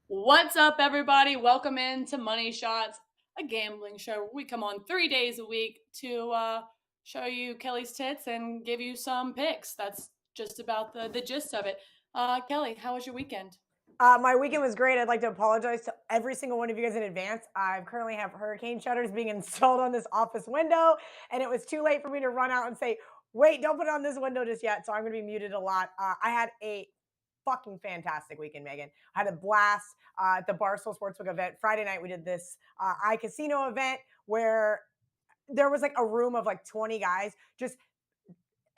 What's up, everybody? Welcome into Money Shots, a gambling show where we come on 3 days a week to show you Kelly's tits and give you some picks. That's just about the gist of it. Kelly, how was your weekend? My weekend was great. I'd like to apologize to every single one of you guys in advance. I currently have hurricane shutters being installed on this office window, and it was too late for me to run out and say, wait, don't put it on this window just yet. So I'm going to be muted a lot. I had a fucking fantastic weekend, Megan. I had a blast at the Barstool Sportsbook event. Friday night, we did this iCasino event where there was like a room of like 20 guys just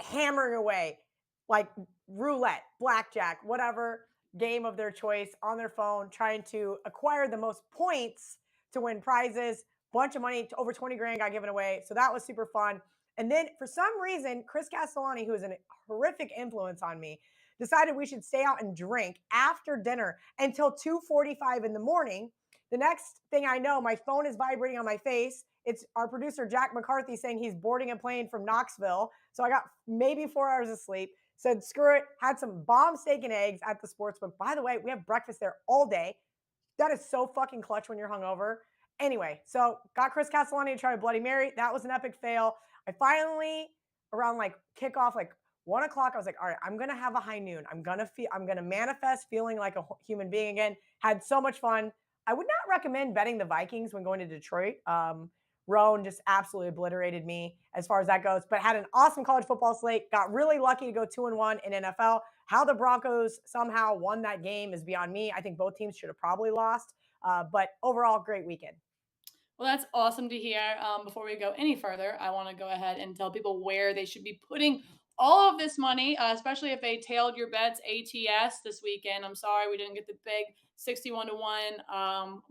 hammering away like roulette, blackjack, whatever game of their choice on their phone, trying to acquire the most points to win prizes. Bunch of money, over 20 grand got given away. So that was super fun. And then for some reason, Chris Castellani, who is a horrific influence on me, decided we should stay out and drink after dinner until 2:45 in the morning. The next thing I know, my phone is vibrating on my face. It's our producer, Jack McCarthy, saying he's boarding a plane from Knoxville. So I got maybe 4 hours of sleep. Said, screw it. Had some bomb steak and eggs at the sports book. By the way, we have breakfast there all day. That is so fucking clutch when you're hungover. Anyway, so got Chris Castellani to try a Bloody Mary. That was an epic fail. I finally, around like kickoff, like 1 o'clock, I was like, all right, I'm gonna have a high noon. I'm gonna manifest feeling like a human being again. Had so much fun. I would not recommend betting the Vikings when going to Detroit. Roan just absolutely obliterated me as far as that goes, but had an awesome college football slate. Got really lucky to go 2-1 in NFL. How the Broncos somehow won that game is beyond me. I think both teams should have probably lost, but overall, great weekend. Well, that's awesome to hear. Before we go any further, I want to go ahead and tell people where they should be putting all of this money, especially if they tailed your bets ATS this weekend. I'm sorry we didn't get the big 61-1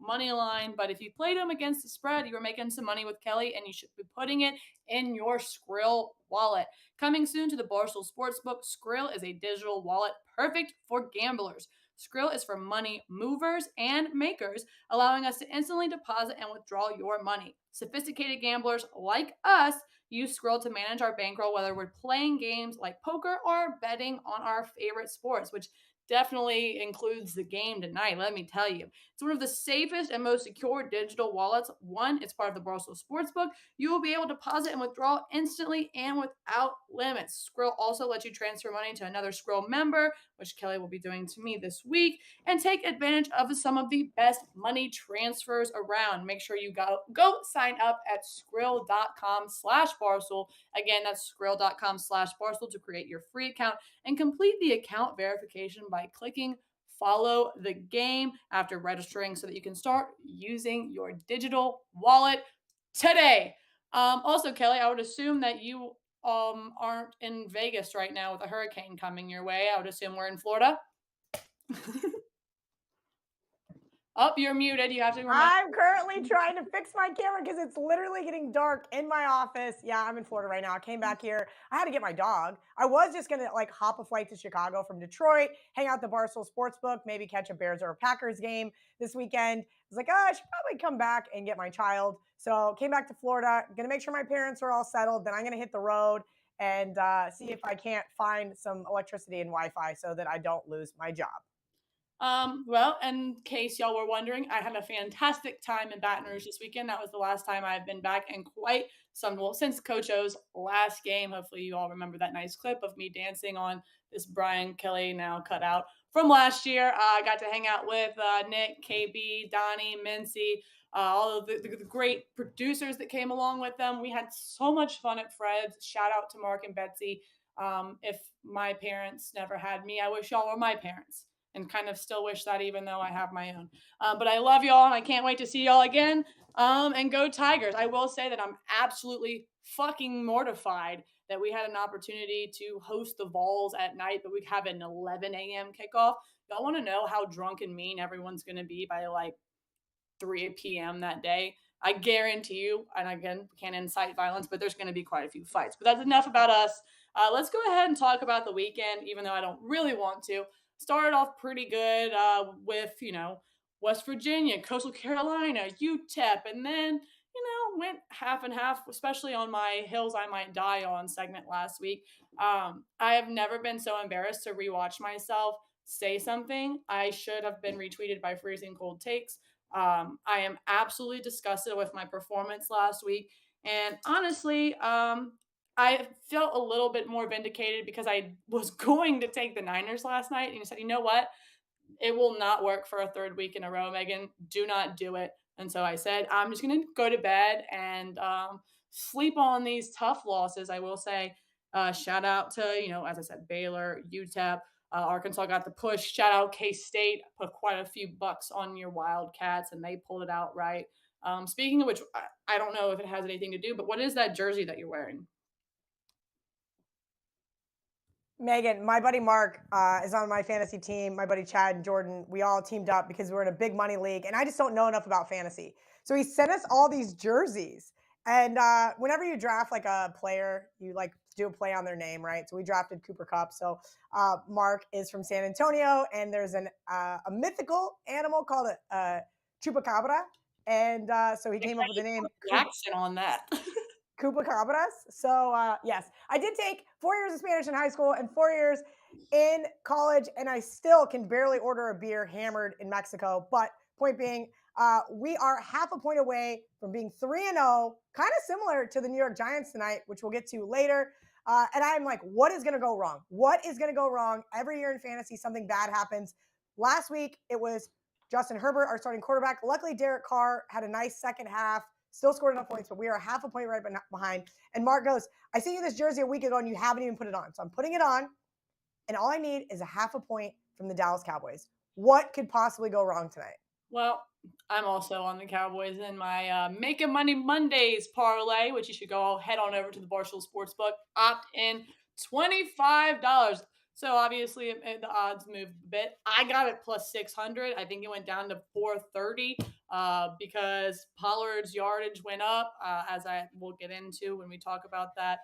money line, but if you played them against the spread, you were making some money with Kelly, and you should be putting it in your Skrill wallet. Coming soon to the Barstool Sportsbook, Skrill is a digital wallet perfect for gamblers. Skrill is for money movers and makers, allowing us to instantly deposit and withdraw your money. Sophisticated gamblers like us use Skrill to manage our bankroll, whether we're playing games like poker or betting on our favorite sports, which definitely includes the game tonight, let me tell you. It's one of the safest and most secure digital wallets. One, it's part of the Barstool Sportsbook. You will be able to deposit and withdraw instantly and without limits. Skrill also lets you transfer money to another Skrill member, which Kelly will be doing to me this week, and take advantage of some of the best money transfers around. Make sure you go sign up at skrill.com/Barstool. Again, that's skrill.com/Barstool to create your free account and complete the account verification by clicking follow the game after registering so that you can start using your digital wallet today. Also, Kelly, I would assume that you aren't in Vegas right now with a hurricane coming your way. I would assume we're in Florida. Oh, you're muted. You have to remember. I'm currently trying to fix my camera because it's literally getting dark in my office. Yeah, I'm in Florida right now. I came back here. I had to get my dog. I was just gonna like hop a flight to Chicago from Detroit, hang out at the Barstool Sportsbook, maybe catch a Bears or a Packers game this weekend. I was like, oh, I should probably come back and get my child. So came back to Florida. Gonna make sure my parents are all settled. Then I'm gonna hit the road and see if I can't find some electricity and Wi-Fi so that I don't lose my job. Well, in case y'all were wondering, I had a fantastic time in Baton Rouge this weekend. That was the last time I've been back in quite some, well, since Coach O's last game. Hopefully, you all remember that nice clip of me dancing on this Brian Kelly now cut out from last year. I got to hang out with Nick, KB, Donnie, Mincy, all of the great producers that came along with them. We had so much fun at Fred's. Shout out to Mark and Betsy. If my parents never had me, I wish y'all were my parents, and kind of still wish that even though I have my own. But I love y'all and I can't wait to see y'all again. And go Tigers. I will say that I'm absolutely fucking mortified that we had an opportunity to host the Vols at night, but we have an 11 a.m. kickoff. Y'all want to know how drunk and mean everyone's going to be by like 3 p.m. that day? I guarantee you, and again, we can't incite violence, but there's going to be quite a few fights. But that's enough about us. Let's go ahead and talk about the weekend, even though I don't really want to. Started off pretty good with, West Virginia, Coastal Carolina, UTEP, and then, went half and half, especially on my Hills I Might Die on segment last week. I have never been so embarrassed to rewatch myself say something. I should have been retweeted by Freezing Cold Takes. I am absolutely disgusted with my performance last week. And honestly, I felt a little bit more vindicated because I was going to take the Niners last night and he said, you know what? It will not work for a third week in a row, Megan. Do not do it. And so I said, I'm just going to go to bed and sleep on these tough losses. I will say, shout out to, as I said, Baylor, UTEP, Arkansas got the push. Shout out K State, put quite a few bucks on your Wildcats and they pulled it out right. Speaking of which, I don't know if it has anything to do, but what is that jersey that you're wearing? Megan, my buddy Mark is on my fantasy team. My buddy Chad and Jordan, we all teamed up because we're in a big money league, and I just don't know enough about fantasy. So he sent us all these jerseys. And whenever you draft like a player, you like do a play on their name, right? So we drafted Cooper Cup. So Mark is from San Antonio, and there's a mythical animal called a chupacabra, and so he Like, came how up with do the you name put the accent on that? Chupacabras. So yes, I did take 4 years of Spanish in high school and 4 years in college, and I still can barely order a beer hammered in Mexico. But point being, we are half a point away from being 3-0, kind of similar to the New York Giants tonight, which we'll get to later. And I'm like, what is going to go wrong? What is going to go wrong? Every year in fantasy, something bad happens. Last week, it was Justin Herbert, our starting quarterback. Luckily, Derek Carr had a nice second half, still scored enough points, but we are half a point right behind. And Mark goes, I sent you this jersey a week ago and you haven't even put it on. So I'm putting it on, and all I need is a half a point from the Dallas Cowboys. What could possibly go wrong tonight? Well, I'm also on the Cowboys in my Making Money Mondays parlay, which you should go head on over to the Barstool Sportsbook. Opt in $25. So obviously the odds moved a bit. I got it plus 600. I think it went down to 430 because Pollard's yardage went up, as I will get into when we talk about that.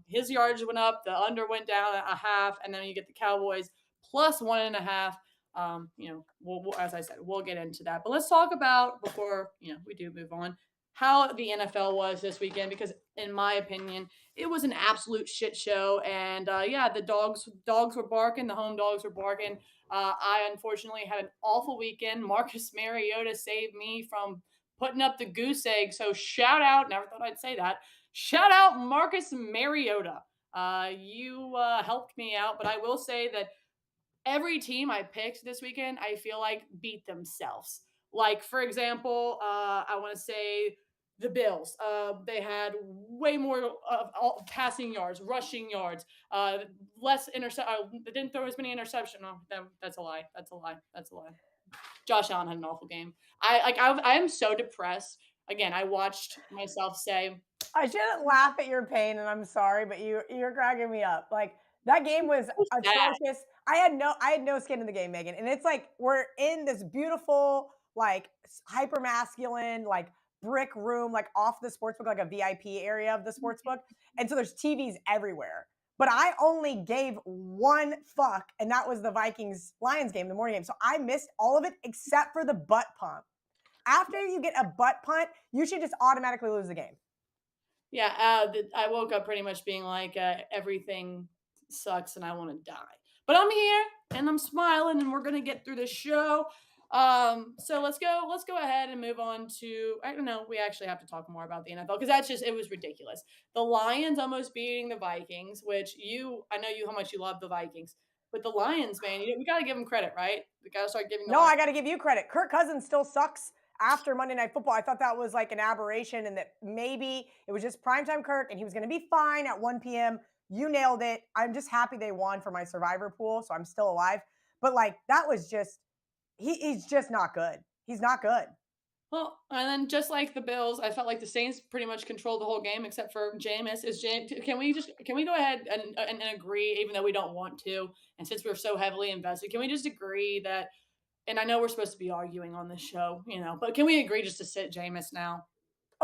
His yardage went up, the under went down a half, and then you get the Cowboys plus 1.5. As I said, we'll get into that. But let's talk about before we do move on how the NFL was this weekend because, in my opinion, it was an absolute shit show. And yeah, the dogs were barking, the home dogs were barking. I unfortunately had an awful weekend. Marcus Mariota saved me from putting up the goose egg. So shout out. Never thought I'd say that. Shout out Marcus Mariota. You helped me out, but I will say that every team I picked this weekend, I feel like beat themselves. Like, for example, I want to say the Bills. They had way more passing yards, rushing yards, less intercept. They didn't throw as many interceptions. No, that's a lie. That's a lie. That's a lie. Josh Allen had an awful game. I am so depressed. Again, I watched myself say, I shouldn't laugh at your pain, and I'm sorry, but you're cracking me up. Like that game was so sad. atrocious. I had no skin in the game, Megan. And it's like we're in this beautiful, like hyper masculine, like brick room, like off the sports book, like a VIP area of the sports book. And so there's TVs everywhere. But I only gave one fuck, and that was the Vikings Lions game, the morning game. So I missed all of it except for the butt pump. After you get a butt punt, you should just automatically lose the game. Yeah, I woke up pretty much being like, everything sucks and I want to die. But I'm here and I'm smiling and we're gonna get through this show. So let's go ahead and move on to I don't know, we actually have to talk more about the NFL because that's just it was ridiculous. The Lions almost beating the Vikings, which I know you how much you love the Vikings, but the Lions, man, we gotta give them credit, right? We gotta start giving the No, Lions. I got to give you credit. Kirk Cousins still sucks after Monday Night Football. I thought that was like an aberration and that maybe it was just primetime Kirk and he was going to be fine at 1 p.m. You nailed it. I'm just happy they won for my survivor pool, so I'm still alive. But like that was just he's just not good. He's not good. Well, and then just like the Bills, I felt like the Saints pretty much controlled the whole game except for Jameis. Can we go ahead and agree, even though we don't want to, and since we're so heavily invested, can we just agree that? And I know we're supposed to be arguing on this show, but can we agree just to sit Jameis now?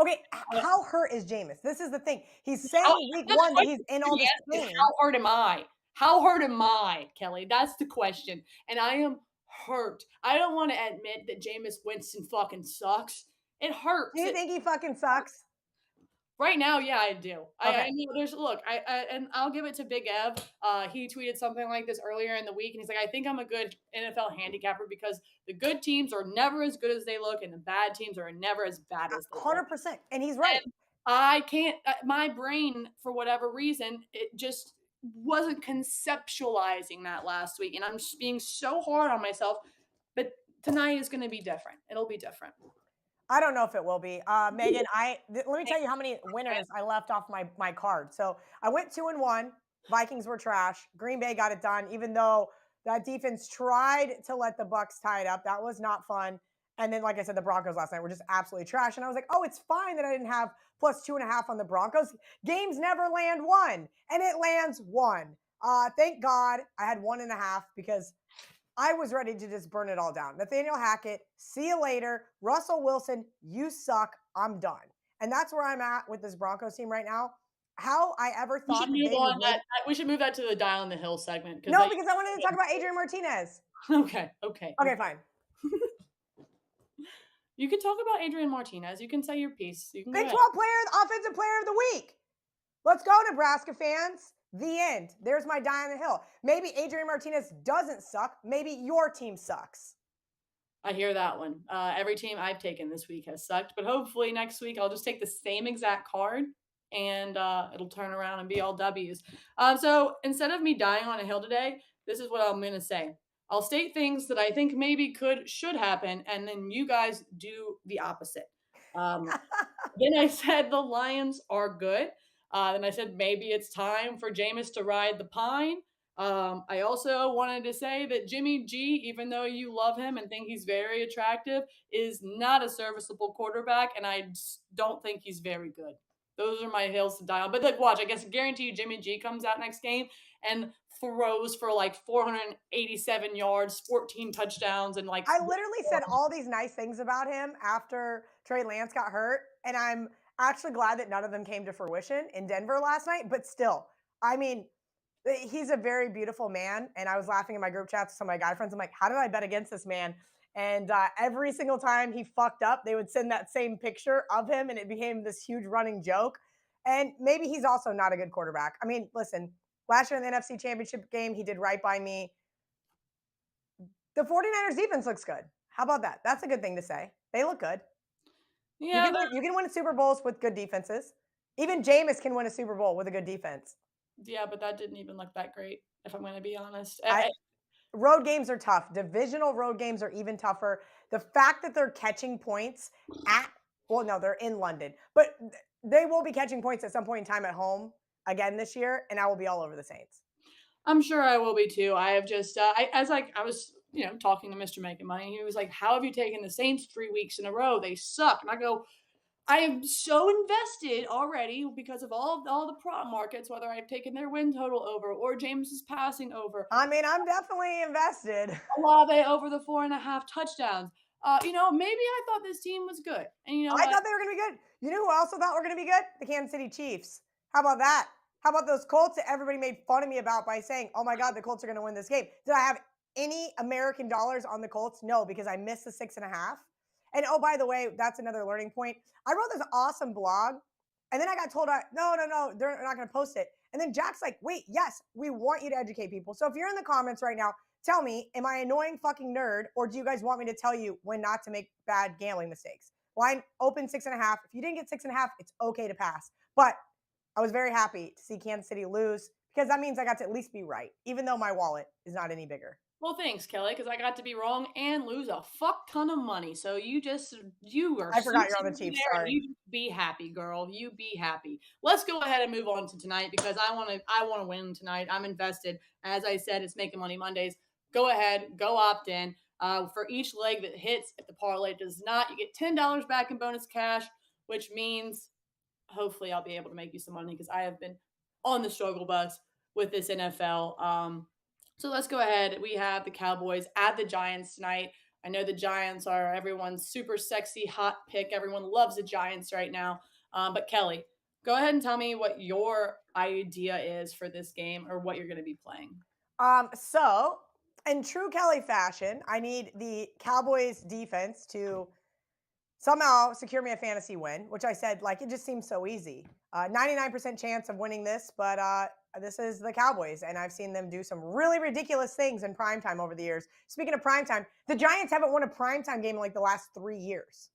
Okay, how hurt is Jameis? This is the thing. He's How saying week that's the one that question he's in you all should this be asking, pain. how hurt am I? How hurt am I, Kelly? That's the question. And I am hurt. I don't want to admit that Jameis Winston fucking sucks. It Do you hurts. think he fucking sucks? Right now, yeah, I do. I Okay. know there's look, and I'll give it to Big Ev. He tweeted something like this earlier in the week, and he's like, "I think I'm a good NFL handicapper because the good teams are never as good as they look, and the bad teams are never as bad as they look." 100%. And he's right. And I can't. My brain, for whatever reason, it just wasn't conceptualizing that last week, and I'm just being so hard on myself. But tonight is going to be different. It'll be different. I don't know if it will be. Megan, let me tell you how many winners I left off my card. So I went 2-1. Vikings were trash. Green Bay got it done, even though that defense tried to let the Bucks tie it up. That was not fun. And then, like I said, the Broncos last night were just absolutely trash. And I was like, oh, it's fine that I didn't have plus 2.5 on the Broncos. Games never land one, and it lands one. Thank God I had 1.5 because I was ready to just burn it all down. Nathaniel Hackett, see you later. Russell Wilson, you suck. I'm done. And that's where I'm at with this Broncos team right now. How I ever We should thought that move they would on win. we should move that to the dial on the hill segment because No, that because I wanted to talk about Adrian Martinez. okay, okay, Okay, okay. fine. You can talk about Adrian Martinez. You can say your piece. You can go Big ahead. 12 player, offensive player of the week. Let's go, Nebraska fans. The end. There's my die on the hill. Maybe Adrian Martinez doesn't suck. Maybe your team sucks. I hear that one. Every team I've taken this week has sucked, but hopefully next week I'll just take the same exact card and it'll turn around and be all W's. So instead of me dying on a hill today, this is what I'm going to say. I'll state things that I think maybe should happen, and then you guys do the opposite. Um, then I said the Lions are good. Then I said maybe it's time for Jameis to ride the pine. I also wanted to say that Jimmy G, even though you love him and think he's very attractive, is not a serviceable quarterback, and I just don't think he's very good. Those are my hills to die on. But like, watch, I guess I guarantee you Jimmy G comes out next game and throws for like 487 yards, 14 touchdowns, and like I literally said all these nice things about him after Trey Lance got hurt, and I'm actually glad that none of them came to fruition in Denver last night. But still, I mean, he's a very beautiful man, and I was laughing in my group chats with some of my guy friends. I'm like, how did I bet against this man? And every single time he fucked up, they would send that same picture of him, and it became this huge running joke. And maybe he's also not a good quarterback. I mean, listen, last year in the NFC Championship game, he did right by me. The 49ers defense looks good. How about that? That's a good thing to say. They look good. yeah, You can win Super Bowls with good defenses. Even Jameis can win a Super Bowl with a good defense. yeah, but that didn't even look that great, if I'm going to be honest. I Road games are tough. Divisional road games are even tougher. The fact that they're catching points at well, no, they're in London, but they will be catching points at some point in time at home again this year, and I will be all over the Saints. I'm sure I will be too. I have just, I was, talking to Mr. Making Money. He was like, "How have you taken the Saints 3 weeks in a row? They suck." And I go, "I am so invested already because of all the prop markets, whether I've taken their win total over or James's passing over, I mean, I'm definitely invested. Olave over the 4.5 touchdowns. Maybe I thought this team was good, and you know I what? thought they were going to be good. You know who also thought were going to be good? The Kansas City Chiefs. How about that? How about those Colts that everybody made fun of me about by saying, oh my God, the Colts are going to win this game? Did I have any American dollars on the Colts? No, because I missed the 6.5. And oh, by the way, that's another learning point. I wrote this awesome blog, and then I got told, no, no, no, they're not going to post it. And then Jack's like, wait, yes, we want you to educate people. So if you're in the comments right now, tell me, am I an annoying fucking nerd, or do you guys want me to tell you when not to make bad gambling mistakes? Line open 6.5. If you didn't get 6.5, it's okay to pass. But I was very happy to see Kansas City lose because that means I got to at least be right, even though my wallet is not any bigger. Well, thanks, Kelly, because I got to be wrong and lose a fuck ton of money. So you are I forgot sitting you're on the over Chiefs. there and Sorry. you just be happy, girl. You be happy. Let's go ahead and move on to tonight because I want to win tonight. I'm invested. As I said, it's making money Mondays. Go ahead, go opt in. For each leg that hits, if the parlay does not, you get $10 back in bonus cash, which means hopefully I'll be able to make you some money because I have been on the struggle bus with this NFL. So let's go ahead. We have the Cowboys at the Giants tonight. I know the Giants are everyone's super sexy hot pick. Everyone loves the Giants right now. But Kelly, go ahead and tell me what your idea is for this game or what you're going to be playing. So in true Kelly fashion, I need the Cowboys defense to somehow secure me a fantasy win, which I said, like, it just seems so easy. 99% chance of winning this, but this is the Cowboys, and I've seen them do some really ridiculous things in primetime over the years. Speaking of primetime, the Giants haven't won a primetime game in like the last 3 years.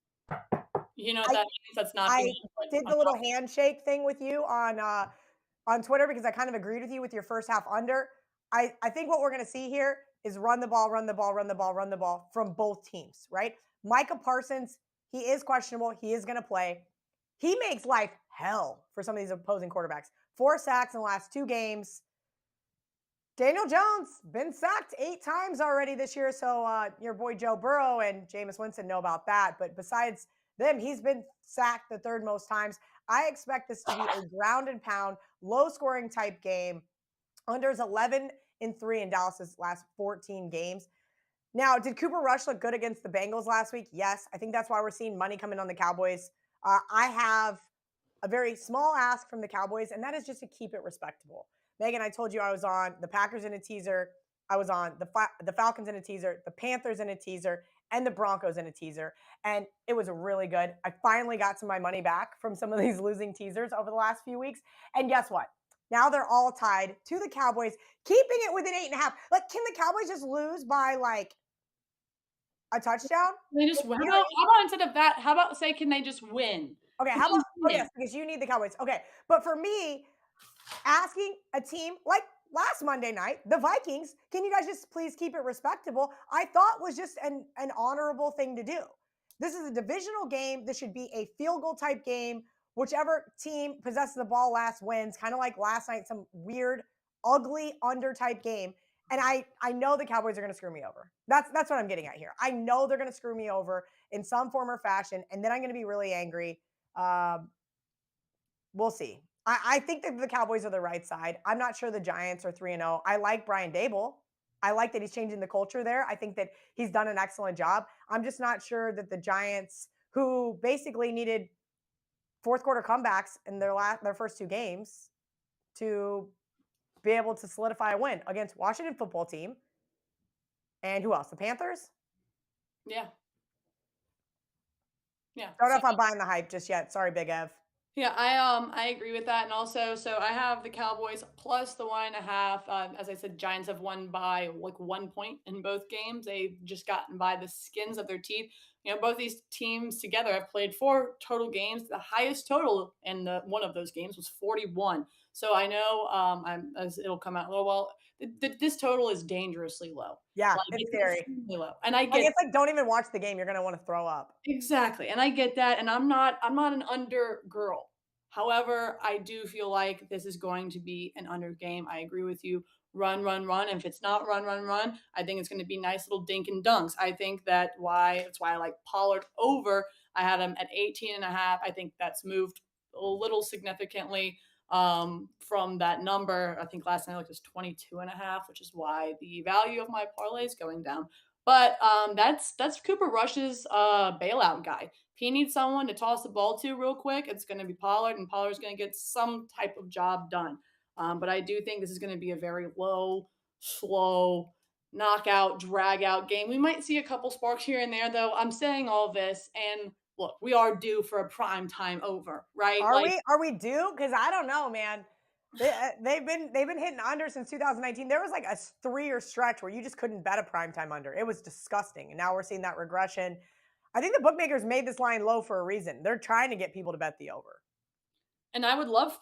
You know what I that means? That's not I being put did on the little top. handshake thing with you on Twitter because I kind of agreed with you with your first half under. I think what we're going to see here is run the ball, run the ball, run the ball, run the ball from both teams, right? Micah Parsons, he is questionable. He is going to play. He makes life hell for some of these opposing quarterbacks. 4 sacks in the last 2 games. Daniel Jones been sacked 8 times already this year. So your boy Joe Burrow and Jameis Winston know about that. But besides them, he's been sacked the third most times. I expect this to be a ground and pound, low scoring type game. Unders 11-3 in Dallas's last 14 games. Now, did Cooper Rush look good against the Bengals last week? Yes. I think that's why we're seeing money coming on the Cowboys. I have a very small ask from the Cowboys, and that is just to keep it respectable. Megan, I told you I was on the Packers in a teaser. I was on the Falcons in a teaser, the Panthers in a teaser, and the Broncos in a teaser. And it was really good. I finally got some of my money back from some of these losing teasers over the last few weeks. And guess what? Now they're all tied to the Cowboys, keeping it within 8.5. Like, can the Cowboys just lose by like a touchdown? They just In theory, how about instead of that, how about say, can they just win? okay, Can how they about oh win? yes, because you need the Cowboys. Okay. But for me, asking a team like last Monday night, the Vikings, can you guys just please keep it respectable? I thought was just an honorable thing to do. This is a divisional game. This should be a field goal type game. Whichever team possesses the ball last wins, kind of like last night, some weird, ugly under type game. And I know the Cowboys are going to screw me over. That's what I'm getting at here. I know they're going to screw me over in some form or fashion, and then I'm going to be really angry. Um, We'll see. I think that the Cowboys are the right side. I'm not sure the Giants are 3-0. I like Brian Dable. I like that he's changing the culture there. I think that he's done an excellent job. I'm just not sure that the Giants, who basically needed fourth quarter comebacks in their first 2 games to be able to solidify a win against Washington football team and who else? The Panthers? Yeah, yeah. Don't know So if I'm buying the hype just yet. Sorry, Big Ev. yeah, I agree with that, and also, so I have the Cowboys plus the 1.5. As I said, Giants have won by like 1 point in both games. They've just gotten by the skins of their teeth. You know, both these teams together have played 4 total games. The highest total in one of those games was 41. So I know, as it'll come out a little well. This total is dangerously low. Yeah, Like it's it's scary. extremely low, and I Like get it's like don't even watch the game. You're gonna want to throw up. exactly, and I get that, and I'm not an under girl. However, I do feel like this is going to be an under game. I agree with you. Run, run, run. And if it's not run, run, run, I think it's going to be nice little dink and dunks. I think that's why I like Pollard over. I had him at 18 and a half. I think that's moved a little significantly from that number. I think last night I looked was 22 and a half, which is why the value of my parlay is going down. But that's Cooper Rush's bailout guy. If he needs someone to toss the ball to real quick, it's going to be Pollard, and Pollard's going to get some type of job done. But I do think this is going to be a very low, slow, knockout, drag out game. We might see a couple sparks here and there, though. I'm saying all this, and look, we are due for a prime time over, right? Are Like, we? Are we due? Because I don't know, man. They've been hitting under since 2019. There was like a 3-year stretch where you just couldn't bet a primetime under. It was disgusting, and now we're seeing that regression. I think the bookmakers made this line low for a reason. They're trying to get people to bet the over. and I would love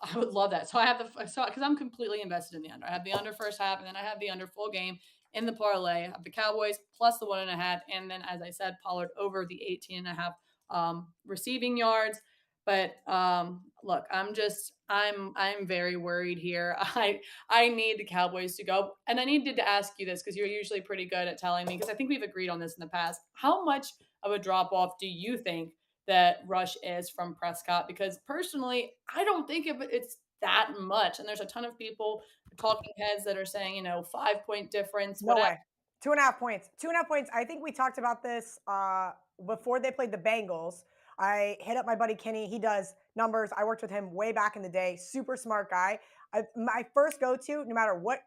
that. So I have because I'm completely invested in the under. I have the under first half, and then I have the under full game in the parlay. I have the Cowboys plus the 1.5, and then as I said, Pollard over the 18 and a half receiving yards. But look, I'm very worried here. I need the Cowboys to go, and I needed to ask you this because you're usually pretty good at telling me because I think we've agreed on this in the past. How much of a drop off do you think that Rush is from Prescott? Because personally, I don't think it's that much. And there's a ton of people, talking heads, that are saying, 5 point difference, No whatever. way. 2.5 points. 2.5 points. I think we talked about this before they played the Bengals. I hit up my buddy Kenny. He does numbers. I worked with him way back in the day. Super smart guy. My first go to, no matter what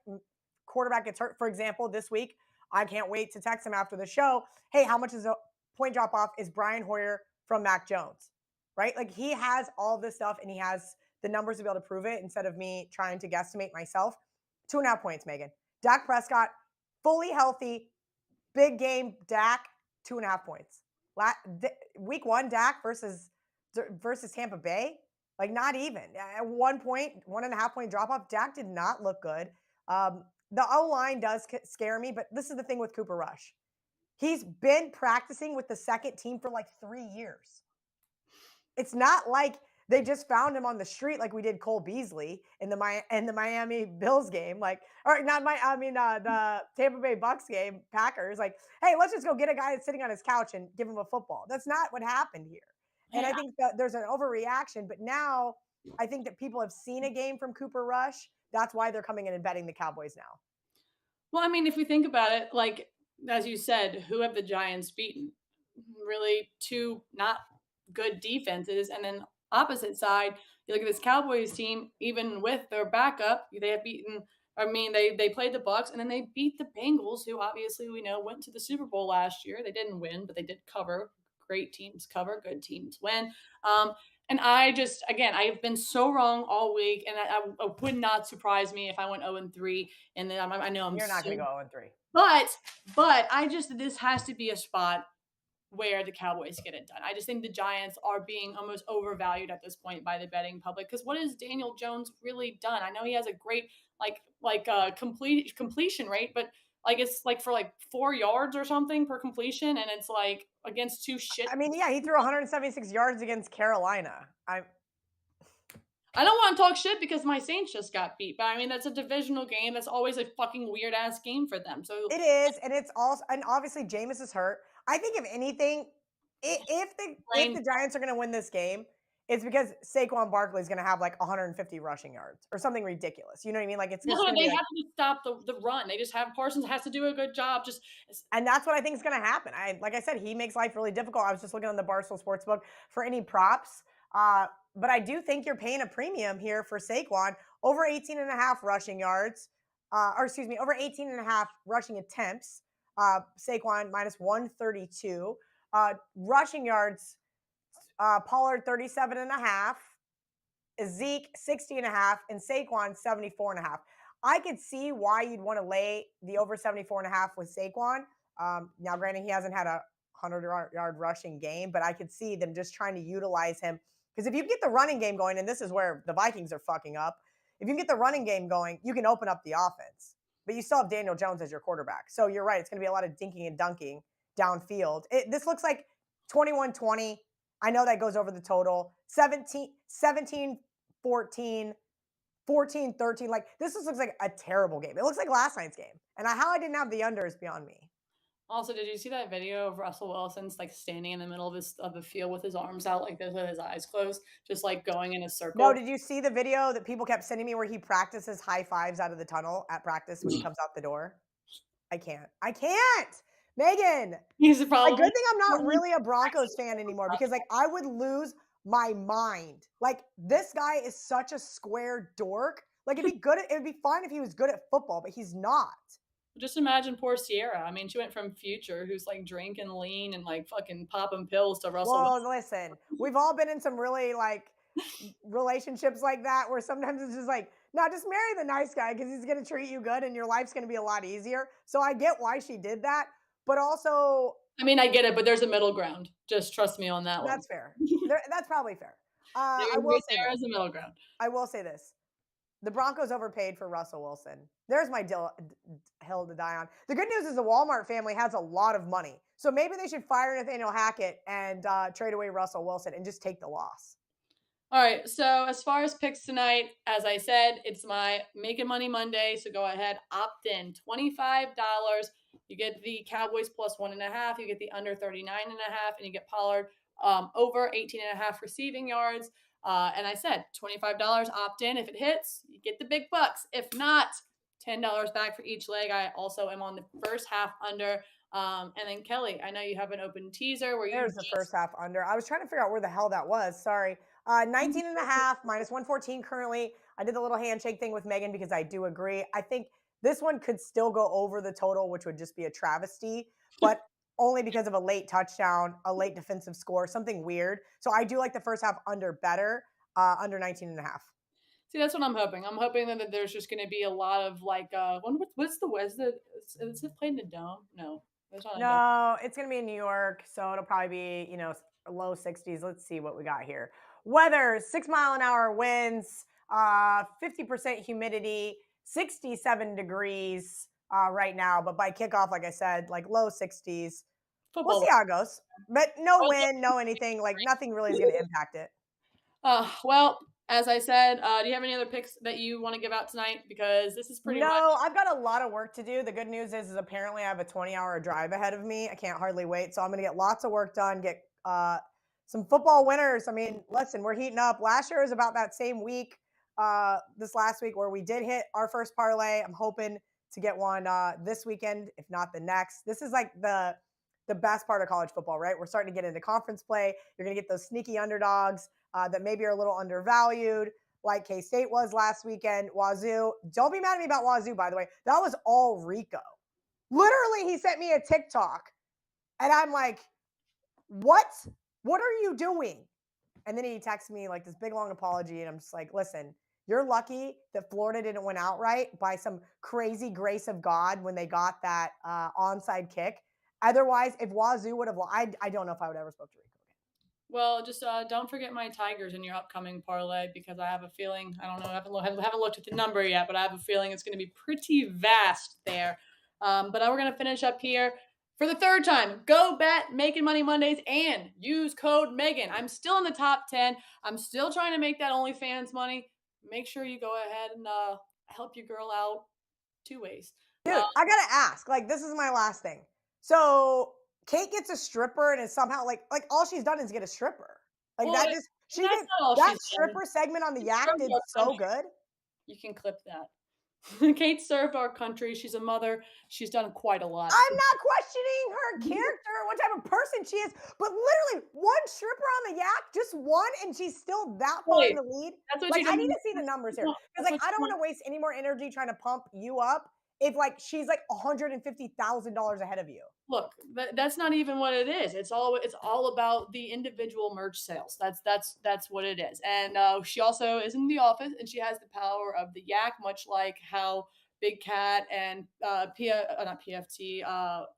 quarterback gets hurt, for example, this week, I can't wait to text him after the show. Hey, how much is a point drop off? Is Brian Hoyer from Mac Jones, right? Like he has all this stuff and he has the numbers to be able to prove it instead of me trying to guesstimate myself. 2.5 points, Megan. Dak Prescott, fully healthy, big game, Dak, 2.5 points. Week one, Dak versus Tampa Bay, like not even at 1 point, 1.5 point drop off. Dak did not look good. The O line does scare me, but this is the thing with Cooper Rush. He's been practicing with the second team for like 3 years. It's not like they just found him on the street like we did Cole Beasley in the Miami Bills game, like or not my I mean the Tampa Bay Bucks game, Packers. Like, hey, let's just go get a guy that's sitting on his couch and give him a football. That's not what happened here. And Man, I think that there's an overreaction, but now I think that people have seen a game from Cooper Rush. That's why they're coming in and betting the Cowboys now. well, I mean, if we think about it, like as you said, who have the Giants beaten? Really, two not good defenses, and then opposite side, you look at this Cowboys team. Even with their backup, they have beaten. I mean, they played the Bucks, and then they beat the Bengals, who obviously we know went to the Super Bowl last year. They didn't win, but they did cover. Great teams cover, good teams win. Um, and I just, again, I've been so wrong all week, and I would not surprise me if I went 0-3. And then I know I'm You're not going to so go 0-3. but I just this has to be a spot where the Cowboys get it done. I just think the Giants are being almost overvalued at this point by the betting public because what has Daniel Jones really done? I know he has a great completion rate, but like it's like for like 4 yards or something per completion, and it's like against two shit. I mean, yeah, he threw 176 yards against Carolina. I don't want to talk shit because my Saints just got beat, but I mean that's a divisional game. That's always a fucking weird ass game for them. So It is, and it's also and obviously Jameis is hurt. I think if anything, if blame the Giants are going to win this game, it's because Saquon Barkley is going to have like 150 rushing yards or something ridiculous. You know what I mean? Like it's just no, going to they be have like, to just stop the run. They just have Parsons has to do a good job. Just and that's what I think is going to happen. Like I said, he makes life really difficult. I was just looking on the Barstool Sportsbook for any props. But I do think you're paying a premium here for Saquon over 18 and a half rushing yards, or excuse me, over 18 and a half rushing attempts. Saquon minus 132. Rushing yards, Pollard 37 and a half. Zeke 60 and a half, and Saquon 74 and a half. I could see why you'd want to lay the over 74 and a half with Saquon. Now, granted, he hasn't had a 100-yard rushing game, but I could see them just trying to utilize him. Because if you get the running game going, and this is where the Vikings are fucking up, if you get the running game going, you can open up the offense. But you still have Daniel Jones as your quarterback. So you're right. It's going to be a lot of dinking and dunking downfield. This looks like 21-20. I know that goes over the total. 17 14, 14 13. Like this just looks like a terrible game. It looks like last night's game. And how I didn't have the under is beyond me. also, did you see that video of Russell Wilson's like standing in the middle of the field with his arms out like this with his eyes closed, just like going in a No, circle? did you see the video that people kept sending me where he practices high fives out of the tunnel at practice when he comes out the door? I can't. I can't. Megan, He's a good probably thing I'm not really a Broncos fan anymore because like I would lose my mind. Like this guy is such a square dork. Like it'd be fine if he was good at football, but he's not. just imagine poor Sierra. I mean, she went from Future, who's like drinking lean and like fucking popping pills, to Russell Well, Wilson. listen, we've all been in some really like relationships like that where sometimes it's just like, no, just marry the nice guy because he's going to treat you good and your life's going to be a lot easier. So I get why she did that, but also I mean, I get it, but there's a middle ground. Just trust me on that one. that's fair. That's probably fair. I There will right say there this. is a middle ground. I will say this. The Broncos overpaid for Russell Wilson. There's my hill to die on. The good news is the Walmart family has a lot of money. So maybe they should fire Nathaniel Hackett and trade away Russell Wilson and just take the loss. All right. So as far as picks tonight, as I said, it's my Making Money Monday. So go ahead, opt in. $25. You get the Cowboys plus 1.5. You get the under 39.5, and you get Pollard over 18.5 receiving yards. And I said $25 opt in. If it hits, you get the big bucks. If not, $10 back for each leg. I also am on the first half under. And then Kelly, I know you have an open teaser where you There's the first half under. I was trying to figure out where the hell that was. Sorry. 19 and a half minus 114 currently. I did the little handshake thing with Megan because I do agree. I think this one could still go over the total, which would just be a travesty. But only because of a late touchdown, a late defensive score, something weird. So I do like the first half under better, under 19 and a half. See, that's what I'm hoping. I'm hoping that there's just gonna be a lot of, like, what's the West is it played in the Dome? No, there's not a dome. No, it's gonna be in New York, so it'll probably be, low 60s. Let's see what we got here. Weather, 6 mile an hour winds, 50% humidity, 67 degrees right now. But by kickoff, like I said, like low 60s. We'll Football see weather. how it goes. But no I would wind, no anything. Like nothing really is gonna love impact it. well, as I said, do you have any other picks that you wanna give out tonight? Because this is pretty much No, I've got a lot of work to do. The good news is apparently I have a 20-hour drive ahead of me. I can't hardly wait. So I'm going to get lots of work done, get some football winners. I mean, listen, we're heating up. Last year was about that same week, this last week, where we did hit our first parlay. I'm hoping to get one this weekend, if not the next. This is like the best part of college football, right? We're starting to get into conference play. You're going to get those sneaky underdogs that maybe are a little undervalued like K State was last weekend. Wazoo. Don't be mad at me about Wazoo, by the way. That was all Rico. Literally, he sent me a TikTok, and I'm like, what? What are you doing? And then he texted me like this big long apology, and I'm just like, listen, you're lucky that Florida didn't win outright by some crazy grace of God when they got that onside kick. Otherwise, if Wazoo would have, I don't know if I would ever spoke to Rico again. well, just, don't forget my Tigers in your upcoming parlay because I have a feeling I don't know, I haven't looked at the number yet, but I have a feeling it's gonna be pretty vast there. But we're gonna finish up here for the third time. Go bet Making Money Mondays and use code Megan. I'm still in the top 10. I'm still trying to make that OnlyFans money. Make sure you go ahead and, help your girl out 2 ways. Dude, I gotta ask. Like, this is my last thing. So Kate gets a stripper, and is somehow like all she's done is get a stripper. Like Well, that just she that's did not all that she's done. stripper segment on the She Yak served did our so country. good. You can clip that. Kate served our country. She's a mother. She's done quite a lot. I'm not questioning her character, what type of person she is, but literally one stripper on the Yak, just one, and she's still that far in Hey, the lead. that's what Like, you I don't need to see the numbers here because, that's like, what I don't you want want. to waste any more energy trying to pump you up if like she's like $150,000 ahead of you. Look, that's not even what it is. It's all about the individual merch sales. That's what it is. And she also is in the office, and she has the power of the yak, much like how Big Cat and not PFT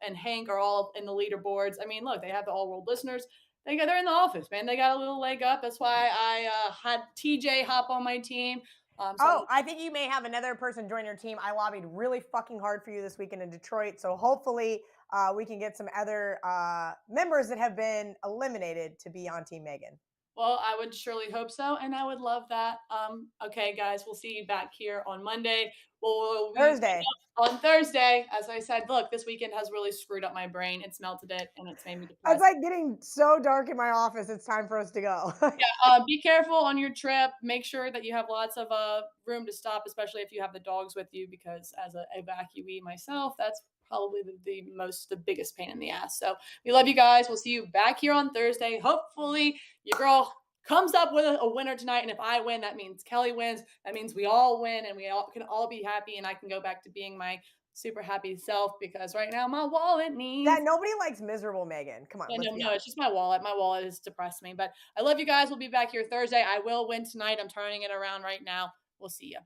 and Hank are all in the leaderboards. I mean, look, they have the all world listeners. They're in the office, man. They got a little leg up. That's why I had TJ hop on my team. So I'm Oh, I think you may have another person join your team. I lobbied really fucking hard for you this weekend in Detroit. So hopefully we can get some other members that have been eliminated to be on Team Megan. Well, I would surely hope so, and I would love that. Okay, guys, we'll see you back here on Monday. We'll be Thursday. on Thursday. As I said, look, this weekend has really screwed up my brain. It's melted it, and it's made me It's depressed. like getting so dark in my office. It's time for us to go. Yeah, be careful on your trip. Make sure that you have lots of room to stop, especially if you have the dogs with you, because as an evacuee myself, that's probably the biggest pain in the ass. So we love you guys. We'll see you back here on Thursday. Hopefully, your girl comes up with a winner tonight. And if I win, that means Kelly wins. That means we all win, and we all can all be happy. And I can go back to being my super happy self because right now my wallet Yeah, needs. nobody likes miserable Megan. Come on, Yeah, let's no, be no, it's honest. just my wallet. My wallet has depressed me. But I love you guys. We'll be back here Thursday. I will win tonight. I'm turning it around right now. We'll see you.